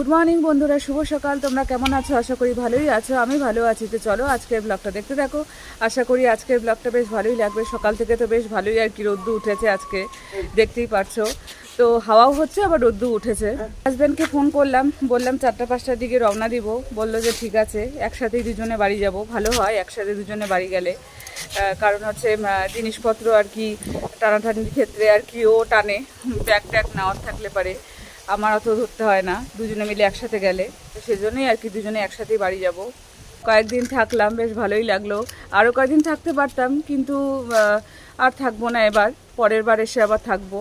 Good morning বন্ধুরা, শুভ সকাল। তোমরা কেমন আছো? আশা করি ভালোই আছো। আমি ভালো আছি। তো চলো আজকের ব্লগটা দেখতে থাকো। আশা করি আজকের ব্লগটা বেশ ভালোই লাগবে। সকাল থেকে তো বেশ ভালোই আর কি রোদ্দু উঠেছে আজকে, দেখতেই পারছো। তো হাওয়াও হচ্ছে, আবার রোদ্দু উঠেছে। হাজব্যান্ডকে ফোন করলাম, বললাম 4টা-5টার দিকে রওনা দিব। বললো যে ঠিক আছে, একসাথেই দুজনে বাড়ি যাব। ভালো হয় একসাথে দুজনে বাড়ি গেলে, কারণ হচ্ছে জিনিসপত্র আর কি টানাটানির ক্ষেত্রে আর কি ও টানে, ব্যাগ ট্যাগ নেওয়ার থাকলে পারে, আমার অত ধরতে হয় না দুজনে মিলে একসাথে গেলে। তো সেজন্যই আর কি দুজনে একসাথেই বাড়ি যাব। কয়েকদিন থাকলাম, বেশ ভালোই লাগলো। আরও কয়েকদিন থাকতে পারতাম, কিন্তু আর থাকবো না এবার, পরের বার এসে আবার থাকবো।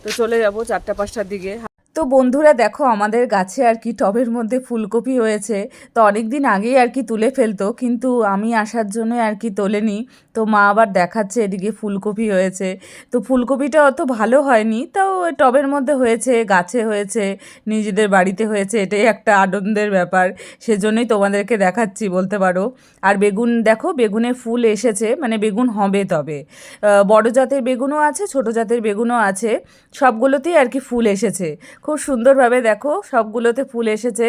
তো চলে যাব 4টা-5টার দিকে। তো বন্ধুরা দেখো, আমাদের গাছে আর কি টবের মধ্যে ফুলকপি হয়েছে। তো অনেক দিন আগেই আর কি তুলে ফেলতো, কিন্তু আমি আসার জন্য আর কি তোলেনি। তো মা আবার দেখাচ্ছে এদিকে ফুলকপি হয়েছে। তো ফুলকপিটা অত ভালো হয়নি, তাও টবের মধ্যে হয়েছে, গাছে হয়েছে, নিজেদের বাড়িতে হয়েছে, এটাই একটা আনন্দের ব্যাপার। সেজন্যই তোমাদেরকে দেখাচ্ছি বলতে পারো। আর বেগুন দেখো, বেগুনে ফুল এসেছে, মানে বেগুন হবে। তবে বড় জাতের বেগুনও আছে, ছোট জাতের বেগুনও আছে, সবগুলোতেই আর কি ফুল এসেছে। খুব সুন্দরভাবে দেখো সবগুলোতে ফুল এসেছে।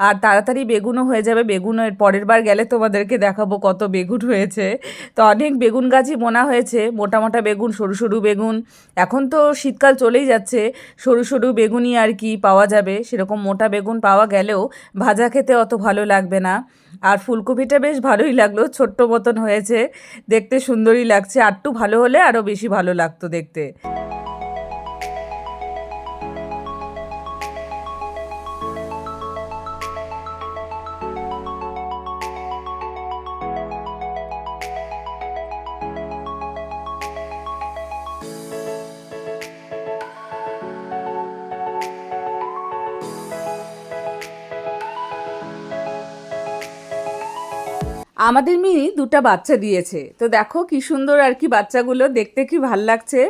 আর তাড়াতাড়ি বেগুনও হয়ে যাবে। বেগুনের পরের বার গেলে তোমাদেরকে দেখাবো কত বেগুন হয়েছে। তো অনেক বেগুন গাছই বোনা হয়েছে, মোটা মোটা বেগুন, সরু সরু বেগুন। এখন তো শীতকাল চলেই যাচ্ছে, সরু সরু বেগুনই আর কি পাওয়া যাবে। সেরকম মোটা বেগুন পাওয়া গেলেও ভাজা খেতে অত ভালো লাগবে না। আর ফুলকপিটা বেশ ভালোই লাগলো, ছোট্ট মতন হয়েছে, দেখতে সুন্দরই লাগছে। আরটু ভালো হলে আরও বেশি ভালো লাগতো দেখতে। আমাদের মিনি 2টা বাচ্চা দিয়েছে। তো দেখো কি সুন্দর আর কি বাচ্চাগুলো, দেখতে কি ভাল লাগছে।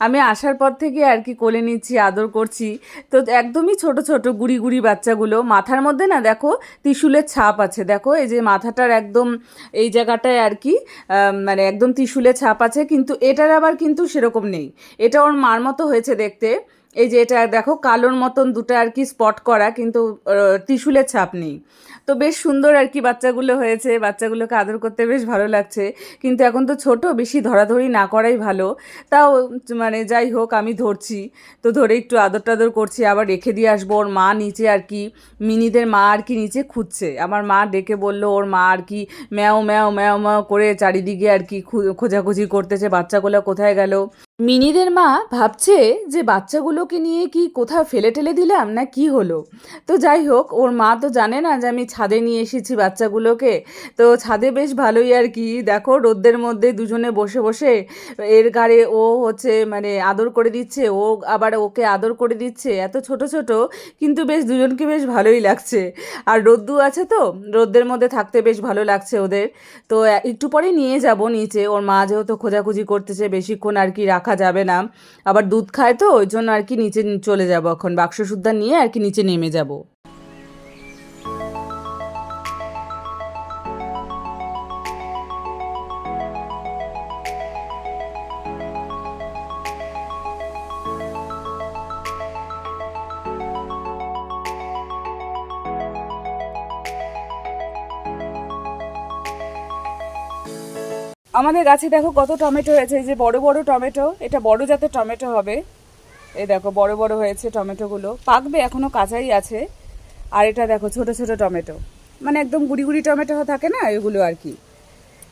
আমি আসার পর থেকে আর কি কোলে নিচ্ছি, আদর করছি। তো একদমই ছোট ছোট গুড়ি গুড়ি বাচ্চাগুলো। মাথার মধ্যে না দেখো ত্রিশূলের ছাপ আছে, দেখো এই যে মাথাটার একদম এই জায়গাটায় আর কি মানে একদম ত্রিশূলের ছাপ আছে, কিন্তু এটার আবার কিন্তু সেরকম নেই। এটা ওর মার মতো হয়েছে দেখতে। এই যে এটা দেখো কালোর মতন 2টা আর কি স্পট করা, কিন্তু ত্রিশূলের ছাপ নেই। তো বেশ সুন্দর আর কি বাচ্চাগুলো হয়েছে, বাচ্চাগুলোকে আদর করতে বেশ ভালো লাগছে। কিন্তু এখন তো ছোট, বেশি ধরাধরি না করাই ভালো। তাও মানে যাই হোক, আমি ধরছি, তো ধরে একটু আদর টাদর করছি, আবার রেখে দিয়ে আসবো। ওর মা নিচে আর কি, মিনিদের মা আর কি নিচে খুঁজছে। আমার মা ডেকে বললো ওর মা আর কি ম্যাও ম্যাও ম্যাও ম্যাও করে চারিদিকে আর কি খোঁজাখুঁজি করতেছে, বাচ্চাগুলো কোথায় গেল। মিনিদের মা ভাবছে যে বাচ্চাগুলোকে নিয়ে কি কোথাও ফেলে টেলে দিলাম না কি হলো। তো যাই হোক, ওর মা তো জানে না যে আমি ছাদে নিয়ে এসেছি বাচ্চাগুলোকে। তো ছাদে বেশ ভালোই আর কি দেখো, রোদ্রের মধ্যে দুজনে বসে বসে এর গাড়ে ও হচ্ছে মানে আদর করে দিচ্ছে, ও আবার ওকে আদর করে দিচ্ছে, এত ছোট ছোট, কিন্তু বেশ দুজনকে বেশ ভালোই লাগছে। আর রোদ্দু আছে, তো রোদ্রের মধ্যে থাকতে বেশ ভালো লাগছে ওদের। তো একটু পরে নিয়ে যাব নিচে, ওর মা যেহেতু খোঁজাখুঁজি করতেছে, বেশিক্ষণ আর কি রাখা যাবে না। আবার দুধ খায়, তো ওই জন্য আর কি নিচে চলে যাব, এখন বাক্স সুদ্ধা নিয়ে আর কি নিচে নেমে যাব। আমাদের গাছে দেখো কত টমেটো হয়েছে, এই যে বড় বড় টমেটো, এটা বড় জাতের টমেটো হবে। এই দেখো বড় বড় হয়েছে টমেটোগুলো, পাকবে, এখনো কাঁচাই আছে। আর এটা দেখো ছোট ছোট টমেটো, মানে একদম গুড়ি গুড়ি টমেটো থাকে না, এগুলো আর কি।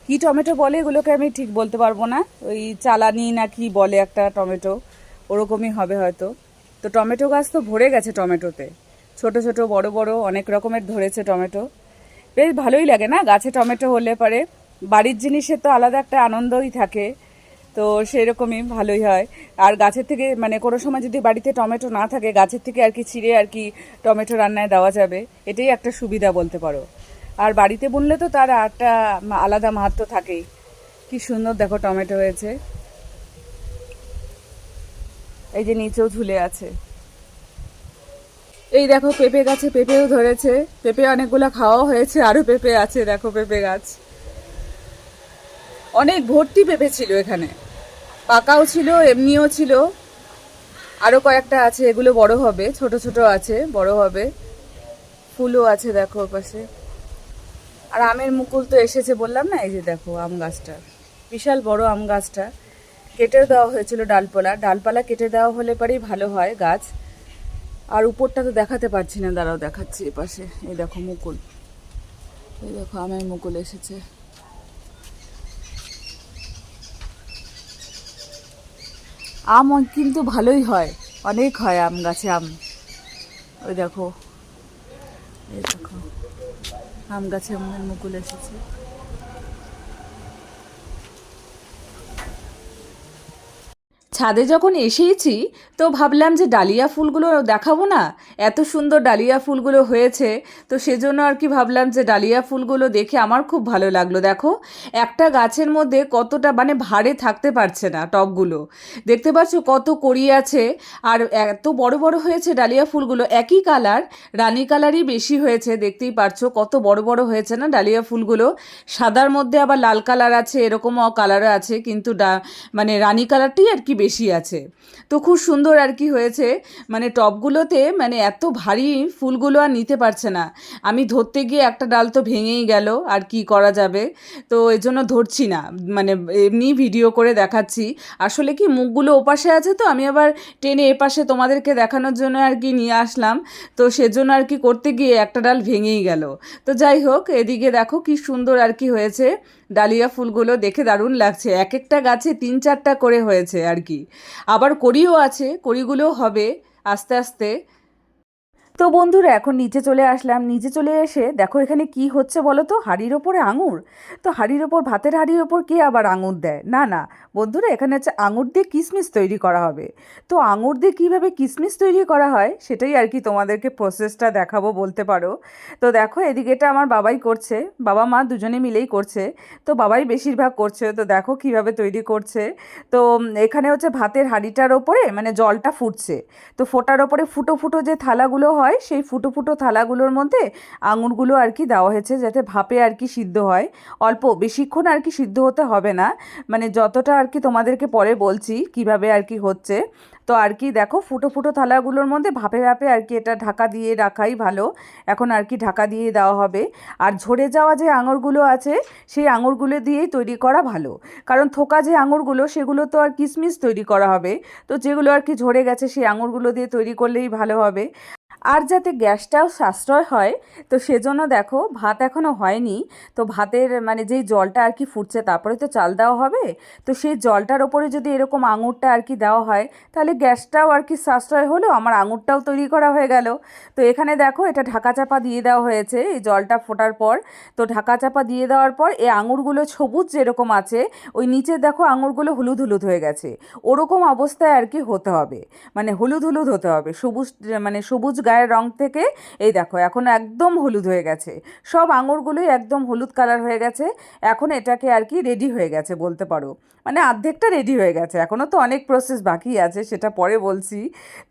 কি টমেটো বলে এগুলোকে আমি ঠিক বলতে পারবো না, ওই চালানি না কি বলে একটা টমেটো, ওরকমই হবে হয়তো। তো টমেটো গাছ তো ভরে গেছে টমেটোতে, ছোট ছোট বড় বড় অনেক রকমের ধরেছে টমেটো। বেশ ভালোই লাগে না গাছে টমেটো হলে পরে, বাড়ির জিনিসের তো আলাদা একটা আনন্দই থাকে। তো সেরকমই ভালোই হয়। আর গাছের থেকে মানে কোনো সময় যদি বাড়িতে টমেটো না থাকে, গাছের থেকে আর কি ছিঁড়ে আর কি টমেটো রান্নায় দেওয়া যাবে, এটাই একটা সুবিধা বলতে পারো। আর বাড়িতে বুনলে তো তার একটা আলাদা মাহাত্ম্য থাকেই। কি সুন্দর দেখো টমেটো হয়েছে, এই যে নিচেও ঝুলে আছে। এই দেখো পেঁপে গাছে পেঁপেও ধরেছে, পেঁপে অনেকগুলো খাওয়া হয়েছে, আরো পেঁপে আছে দেখো, পেঁপে গাছ অনেক ভর্তি পেঁপে ছিল এখানে, পাকাও ছিল এমনিও ছিল। আরো কয়েকটা আছে, এগুলো বড় হবে, ছোট ছোট আছে, বড় হবে। ফুলও আছে দেখো ওপাশে। আর আমের মুকুল তো এসেছে বললাম না, এই যে দেখো আম গাছটা, বিশাল বড় আম গাছটা কেটে দেওয়া হয়েছিল, ডালপালা কেটে দেওয়া হলে পরেই ভালো হয় গাছ। আর উপরটা তো দেখাতে পারছি না, দাঁড়াও দেখাচ্ছি এপাশে। এই দেখো মুকুল, এই দেখো আমের মুকুল এসেছে। আম কিন্তু ভালোই হয়, অনেক হয় আম গাছে আম। ওই দেখো, এই দেখো আম গাছে আমের মুকুল এসেছে। ছাদে যখন এসেইছি তো ভাবলাম যে ডালিয়া ফুলগুলো দেখাবো না, এত সুন্দর ডালিয়া ফুলগুলো হয়েছে। তো সেজন্য আর কি ভাবলাম যে ডালিয়া ফুলগুলো দেখে আমার খুব ভালো লাগলো। দেখো একটা গাছের মধ্যে কতটা মানে ভারে থাকতে পারছে না টবগুলো, দেখতে পাচ্ছ কত কড়ি আছে। আর এত বড় বড় হয়েছে ডালিয়া ফুলগুলো, একই কালার, রানী কালারই বেশি হয়েছে। দেখতেই পারছো কত বড় বড় হয়েছে না ডালিয়া ফুলগুলো। সাদার মধ্যে আবার লাল কালার আছে, এরকমও কালারও আছে, কিন্তু মানে রানী কালারটাই আর কি বেশি আছে। তো খুব সুন্দর আর কি হয়েছে। মানে টবগুলোতে মানে এত ভারী ফুলগুলো আর নিতে পারছে না। আমি ধরতে গিয়ে একটা ডাল তো ভেঙেই গেল, আর কি করা যাবে। তো এজন্য ধরছি না, মানে এমনি ভিডিও করে দেখাচ্ছি। আসলে কি মুখগুলো ওপাশে আছে, তো আমি আবার টেনে এপাশে তোমাদেরকে দেখানোর জন্য আর কি নিয়ে আসলাম। তো সেজন্য আর কি করতে গিয়ে একটা ডাল ভেঙেই গেল। তো যাই হোক, এদিকে দেখো কি সুন্দর আর কি হয়েছে ডালিয়া ফুলগুলো, দেখে দারুণ লাগছে। এক একটা গাছে 3-4টা করে হয়েছে আর কি। আবার কড়িও আছে, কড়িগুলোও হবে আস্তে আস্তে। তো বন্ধুরা এখন নিচে চলে আসলাম। নিচে চলে এসে দেখো এখানে কি হচ্ছে বলো তো, হাঁড়ির ওপরে আঙুর। তো হাঁড়ির ওপর, ভাতের হাঁড়ির ওপর কে আবার আঙুর দেয়? না না বন্ধুরা, এখানে হচ্ছে আঙুর দিয়ে কিশমিশ তৈরি করা হবে। তো আঙুর দিয়ে কীভাবে কিশমিশ তৈরি করা হয় সেটাই আর কি তোমাদেরকে প্রসেসটা দেখাবো বলতে পারো। তো দেখো এদিকে এটা আমার বাবাই করছে, বাবা মা দুজনে মিলেই করছে। তো বাবাই বেশিরভাগ করছে। তো দেখো কিভাবে তৈরি করছে। তো এখানে হচ্ছে ভাতের হাঁড়িটার ওপরে মানে জলটা ফুটছে। তো ফোটার ওপরে ফুটো ফুটো যে থালাগুলো হয়, সেই ফুটো ফুটো থালাগুলোর মধ্যে আঙুরগুলো আর কি দেওয়া হয়েছে, যাতে ভাপে আর কি সিদ্ধ হয়। অল্প, বেশিক্ষণ আর কি সিদ্ধ হতে হবে না, মানে যতটা আর কি তোমাদেরকে পরে বলছি কিভাবে আর কি হচ্ছে। তো আর কি দেখো ফুটো ফুটো থালাগুলোর মধ্যে ভাপে ভাপে আর কি এটা ঢাকা দিয়ে রাখাই ভালো। এখন আর কি ঢাকা দিয়ে দেওয়া হবে। আর ঝরে যাওয়া যে আঙুরগুলো আছে, সেই আঙুরগুলো দিয়েই তৈরি করা ভালো। কারণ থোকা যে আঙুরগুলো, সেগুলো তো আর কিশমিশ তৈরি করা হবে। তো যেগুলো আর কি ঝরে গেছে, সেই আঙুরগুলো দিয়ে তৈরি করলেই ভালো হবে। আর যাতে গ্যাসটাও সাশ্রয় হয়, তো সেজন্য দেখো ভাত এখনও হয়নি। তো ভাতের মানে যেই জলটা আর কি ফুটছে, তারপরে তো চাল দেওয়া হবে। তো সেই জলটার ওপরে যদি এরকম আঙুরটা আর কি দেওয়া হয়, তাহলে গ্যাসটাও আর কি সাশ্রয় হলো, আমার আঙুরটাও তৈরি করা হয়ে গেল। তো এখানে দেখো এটা ঢাকা চাপা দিয়ে দেওয়া হয়েছে এই জলটা ফোটার পর। তো ঢাকা চাপা দিয়ে দেওয়ার পর এই আঙুরগুলো সবুজ যেরকম আছে, ওই নিচে দেখো আঙুরগুলো হলুদ হলুদ হয়ে গেছে, ওরকম অবস্থায় আর কি হতে হবে। মানে হলুদ হলুদ হতে হবে, সবুজ মানে সবুজ গায়ের রং থেকে। এই দেখো এখন একদম হলুদ হয়ে গেছে, সব আঙুরগুলোই একদম হলুদ কালার হয়ে গেছে। এখন এটাকে আর কি রেডি হয়ে গেছে বলতে পারো, মানে অর্ধেকটা রেডি হয়ে গেছে, এখনও তো অনেক প্রসেস বাকি আছে, সেটা পরে বলছি।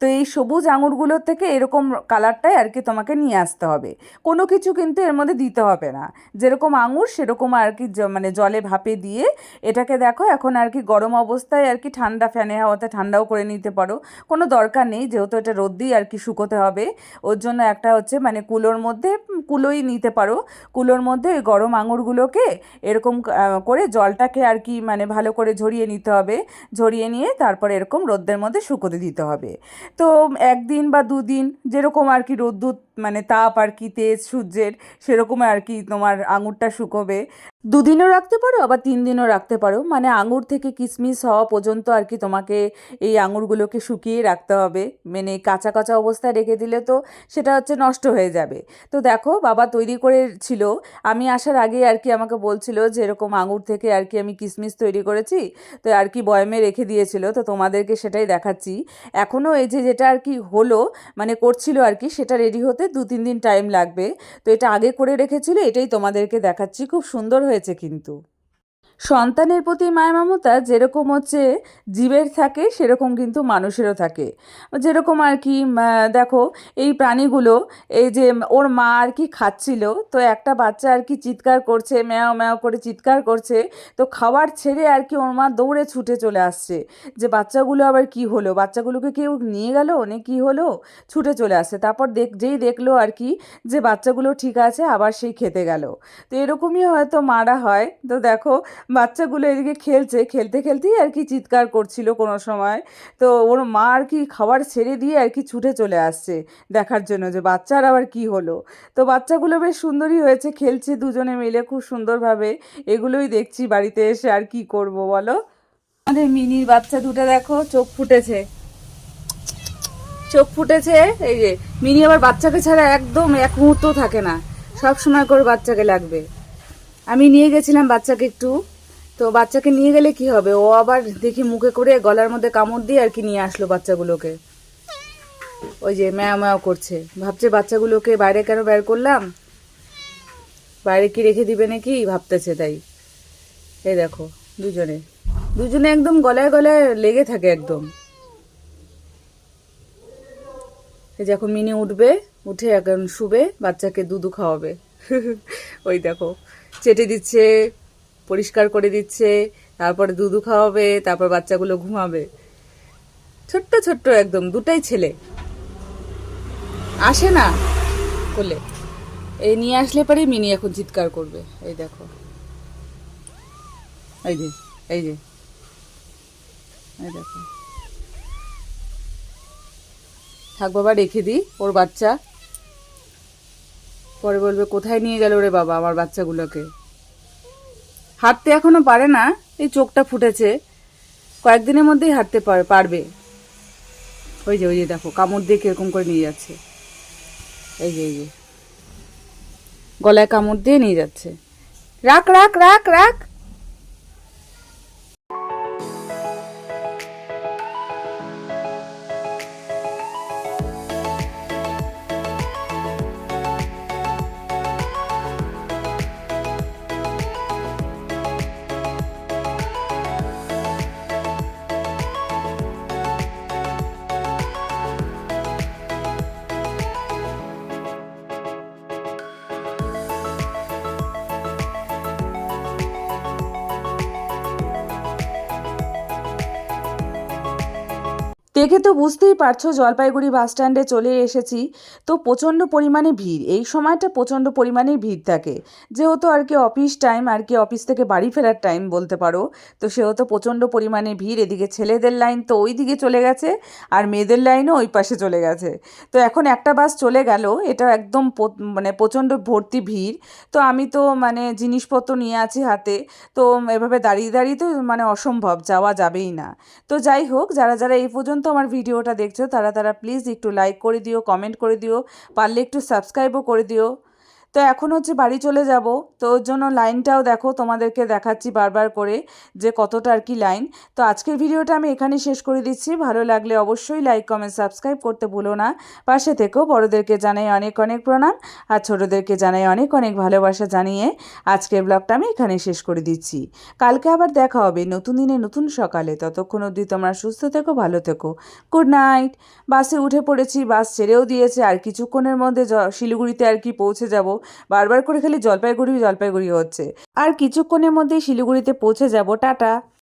তো এই সবুজ আঙুরগুলোর থেকে এরকম কালারটাই আর কি তোমাকে নিয়ে আসতে হবে। কোনো কিছু কিন্তু এর মধ্যে দিতে হবে না, যেরকম আঙুর সেরকম আর কি মানে জলে ভাপে দিয়ে এটাকে দেখো এখন আর কি গরম অবস্থায় আর কি ঠান্ডা ফ্যানে হাওয়াতে ঠান্ডাও করে নিতে পারো, কোনো দরকার নেই, যেহেতু এটা রোদ দিয়ে আর কি শুকোতে হবে। ওর জন্য একটা হচ্ছে মানে কুলোর মধ্যে, কুলোই নিতে পারো, কুলোর মধ্যে ওই গরম আঙুরগুলোকে এরকম করে জলটাকে আর কি মানে ভালো করে ঝরিয়ে নিতে হবে। ঝরিয়ে নিয়ে তারপরে এরকম রোদ্রের মধ্যে শুকোতে দিতে হবে। তো 1 দিন বা 2 দিন যেরকম আর কি রোদ্দুর মানে তাপ আর কি তেজ সূর্যের, সেরকম আর কি তোমার আঙুরটা শুকোবে। 2 দিনও রাখতে পারো, আবার 3 দিনও রাখতে পারো, মানে আঙুর থেকে কিশমিশ হওয়া পর্যন্ত আর কি তোমাকে এই আঙুরগুলোকে শুকিয়ে রাখতে হবে। মানে কাঁচা কাঁচা অবস্থায় রেখে দিলে তো সেটা হচ্ছে নষ্ট হয়ে যাবে। তো দেখো বাবা তৈরি করেছিল, আমি আসার আগে আর কি আমাকে বলছিল যে এরকম আঙুর থেকে আর কি আমি কিশমিশ তৈরি করেছি। তো আর কি বয়মে রেখে দিয়েছিল, তো তোমাদেরকে সেটাই দেখাচ্ছি। এখনও এই যে যেটা আর কি হলো মানে করছিল আর কি, সেটা রেডি হতে 2-3 দিন টাইম লাগবে। তো এটা আগে করে রেখেছিল, এটাই তোমাদেরকে দেখাচ্ছি, খুব সুন্দর হয়েছে কিন্তু। সন্তানের প্রতি মায়া মমতা যেরকম হচ্ছে জীবের থাকে সেরকম কিন্তু মানুষেরও থাকে। যেরকম আর কি দেখো এই প্রাণীগুলো, এই যে ওর মা আর কি খাচ্ছিল, তো একটা বাচ্চা আর কি চিৎকার করছে, ম্যাও ম্যাও করে চিৎকার করছে, তো খাবার ছেড়ে আর কি ওর মা দৌড়ে ছুটে চলে আসছে যে বাচ্চাগুলো আবার কি হলো, বাচ্চাগুলোকে কেউ নিয়ে গেল না কি হলো, ছুটে চলে আসছে। তারপর যেই দেখলো আর কি যে বাচ্চাগুলো ঠিক আছে, আবার সেই খেতে গেল। তো এরকমই হয়তো মারা হয়। তো দেখো বাচ্চাগুলো এদিকে খেলছে, খেলতে খেলতেই আর কি চিৎকার করছিল কোনো সময়, তো ওর মা আর কি খাবার ছেড়ে দিয়ে আর কি ছুটে চলে আসছে দেখার জন্য যে বাচ্চার আবার কি হলো। তো বাচ্চাগুলো বেশ সুন্দরই হয়েছে, খেলছে দুজনে মিলে খুব সুন্দরভাবে। এগুলোই দেখছি বাড়িতে এসে, আর কি করব বলো। আমাদের মিনির বাচ্চা দুটো দেখো চোখ ফুটেছে, চোখ ফুটেছে। এই যে মিনি আবার বাচ্চাকে ছাড়া একদম এক মুহূর্ত থাকে না, সব সময় করে বাচ্চাকে লাগবে। আমি নিয়ে গেছিলাম বাচ্চাকে একটু, তো বাচ্চাকে নিয়ে গেলে কি হবে, ও আবার দেখি মুখে করে গলার মধ্যে কামড় দিয়ে আর কি নিয়ে আসলো বাচ্চাগুলোকে। ওই যে ম্যাও ম্যাও করছে, ভাবছে বাচ্চাগুলোকে বাইরে কেন বের করলাম, বাইরে কি রেখে দিবে নাকি ভাবতেছে তাই। এই দেখো দুজনে দুজনে একদম গলায় গলায় লেগে থাকে একদম। এই যে এখন মিনি উঠবে, উঠে এখন শুবে, বাচ্চাকে দুধু খাওয়াবে। ওই দেখো চেটে দিচ্ছে, পরিষ্কার করে দিচ্ছে, তারপরে দুধু খাওয়াবে, তারপর বাচ্চাগুলো ঘুমাবে। ছোট্ট ছোট্ট একদম দুটাই ছেলে, আসে না কোলে। এই নিয়ে আসলে পরে মিনি এখন চিৎকার করবে। এই দেখো, এই যে এই যে এই দেখো। থাক বাবা, রেখে দিই ওর বাচ্চা, পরে বলবে কোথায় নিয়ে গেল রে বাবা আমার বাচ্চাগুলোকে। হাঁটতে এখনো পারে না, এই চোখটা ফুটেছে, কয়েকদিনের মধ্যেই হাঁটতে পারবে। ওই যে ওই যে দেখো কামড় দিয়ে কিরকম করে নিয়ে যাচ্ছে, এই যে এই যে গলায় কামড় দিয়ে নিয়ে যাচ্ছে। রাখ রাখ রাখ রাখ। দেখে তো বুঝতেই পারছো জলপাইগুড়ি বাস স্ট্যান্ডে চলে এসেছি। তো প্রচণ্ড পরিমাণে ভিড়, এই সময়টা প্রচণ্ড পরিমাণেই ভিড় থাকে, যেহেতু আর কি অফিস টাইম, আর কি অফিস থেকে বাড়ি ফেরার টাইম বলতে পারো। তো সেহেতু প্রচণ্ড পরিমাণে ভিড়। এদিকে ছেলেদের লাইন তো ওই দিকে চলে গেছে, আর মেয়েদের লাইনও ওই পাশে চলে গেছে। তো এখন একটা বাস চলে গেল, এটা একদম মানে প্রচণ্ড ভর্তি ভিড়। তো আমি তো মানে জিনিসপত্র নিয়ে আছি হাতে, তো এভাবে দাঁড়িয়ে দাঁড়িয়ে তো মানে অসম্ভব, যাওয়া যাবেই না। তো যাই হোক, যারা যারা এই পর্যন্ত আমার ভিডিওটা দেখছো তারা তারা প্লিজ একটু লাইক করে দিও, কমেন্ট করে দিও, পারলে একটু সাবস্ক্রাইবও করে দিও। তো এখন হচ্ছে বাড়ি চলে যাব, তো ওর জন্য লাইনটাও দেখো তোমাদেরকে দেখাচ্ছি বারবার করে যে কতটা আর কি লাইন। তো আজকের ভিডিওটা আমি এখানে শেষ করে দিচ্ছি। ভালো লাগলে অবশ্যই লাইক কমেন্ট সাবস্ক্রাইব করতে ভুলো না। পাশে থেকেও বড়োদেরকে জানাই অনেক অনেক প্রণাম, আর ছোটোদেরকে জানাই অনেক অনেক ভালোবাসা জানিয়ে আজকের ব্লগটা আমি এখানে শেষ করে দিচ্ছি। কালকে আবার দেখা হবে নতুন দিনে নতুন সকালে, ততক্ষণ অবধি তোমরা সুস্থ থেকো, ভালো থেকো। Good night. বাসে উঠে পড়েছি, বাস ছেড়েও দিয়েছে, আর কিছুক্ষণের মধ্যে শিলিগুড়িতে আর কি পৌঁছে যাব। বারবার করে খালি জলপাইগুড়ি জলপাইগুড়ি হচ্ছে, আর কিছুক্ষণের মধ্যেই শিলিগুড়িতে পৌঁছে যাব। টাটা।